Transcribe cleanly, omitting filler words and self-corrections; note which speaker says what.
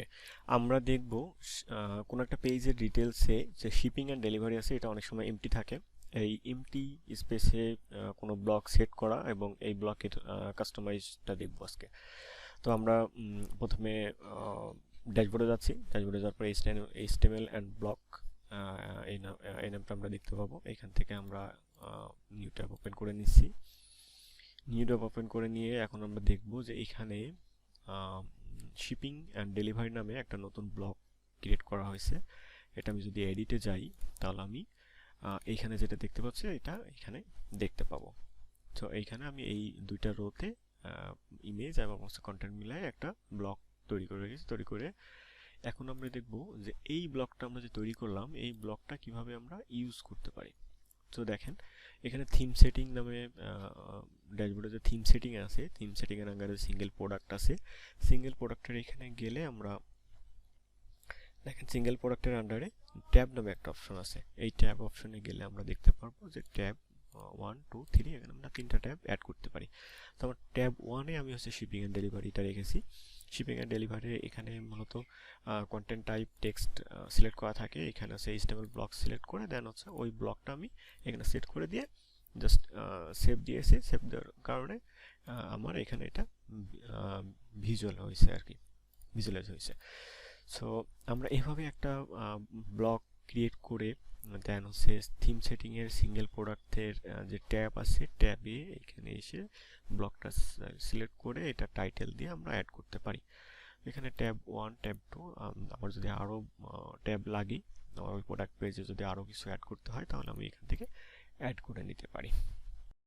Speaker 1: ওকে, আমরা দেখব কোনো একটা পেজের ডিটেলসে যে শিপিং অ্যান্ড ডেলিভারি আছে এটা অনেক সময় এমটি থাকে। এই এমটি স্পেসে কোনো ব্লক সেট করা এবং এই ব্লকের কাস্টমাইজটা দেখব আজকে। তো আমরা প্রথমে ড্যাশবোর্ডে যাচ্ছি। ড্যাশবোর্ডে যাওয়ার পরে এইচটিএমএল অ্যান্ড ব্লক এই নামটা আমরা দেখতে পাবো। এখান থেকে আমরা নিউ ট্যাব ওপেন করে নিচ্ছি। নিউ ট্যাব ওপেন করে নিয়ে এখন আমরা দেখব যে এখানে শিপিং অ্যান্ড ডেলিভারি নামে একটা নতুন ব্লক ক্রিয়েট করা হয়েছে। এটা আমি যদি এডিটে যাই তাহলে আমি এইখানে যেটা দেখতে পাচ্ছি এটা এখানে দেখতে পাবো। তো এইখানে আমি এই দুইটা রোতে ইমেজ এবং কন্টেন্ট মিলায় একটা ব্লক তৈরি করে রেখেছি। তৈরি করে এখন আমরা দেখব যে এই ব্লকটা আমরা যে তৈরি করলাম এই ব্লকটা কিভাবে আমরা ইউজ করতে পারি। তো দেখেন এখানে থিম সেটিং নামে ড্যাশবোর্ডে যে থিম সেটিং আছে, থিম সেটিং এর আন্ডারে সিঙ্গেল প্রোডাক্ট আছে। সিঙ্গেল প্রোডাক্টের এখানে গেলে আমরা দেখেন সিঙ্গেল প্রোডাক্টের আন্ডারে ট্যাব নামে একটা অপশন আছে। এই ট্যাব অপশনে গেলে আমরা দেখতে পারবো যে ট্যাব 1 2 3 এখানে আমরা তিনটা ট্যাব অ্যাড করতে পারি। তো আমার ট্যাব 1 এ আমি হচ্ছে শিপিং এন্ড ডেলিভারিটা রেখেছি। শিপিং এন্ড ডেলিভারি এখানে মূলত কন্টেন্ট টাইপ টেক্সট সিলেক্ট করা থাকে। এখানে আছে এইচটিএমএল ব্লক সিলেক্ট করে দেন হচ্ছে ওই ব্লকটা আমি এখানে সেট করে দিয়ে জাস্ট সেভ দিয়েছি। সেভ দেওয়ার কারণে আমার এখানে এটা ভিজুয়াল হয়েছে আর কি, ভিজুয়ালাইজ হয়েছে। সো আমরা এভাবে একটা ব্লক ক্রিয়েট করে দেন হচ্ছে থিম সেটিং এর সিঙ্গেল প্রোডাক্টের যে ট্যাব আছে ট্যাবে এখানে এসে ব্লকটা সিলেক্ট করে এটা টাইটেল দিয়ে আমরা অ্যাড করতে পারি। এখানে ট্যাব 1 ট্যাব 2 আমার যদি আরও ট্যাব লাগে আমার ওই প্রোডাক্ট পেজে যদি আরও কিছু অ্যাড করতে হয় তাহলে আমি এখান থেকে অ্যাড করে নিতে পারি।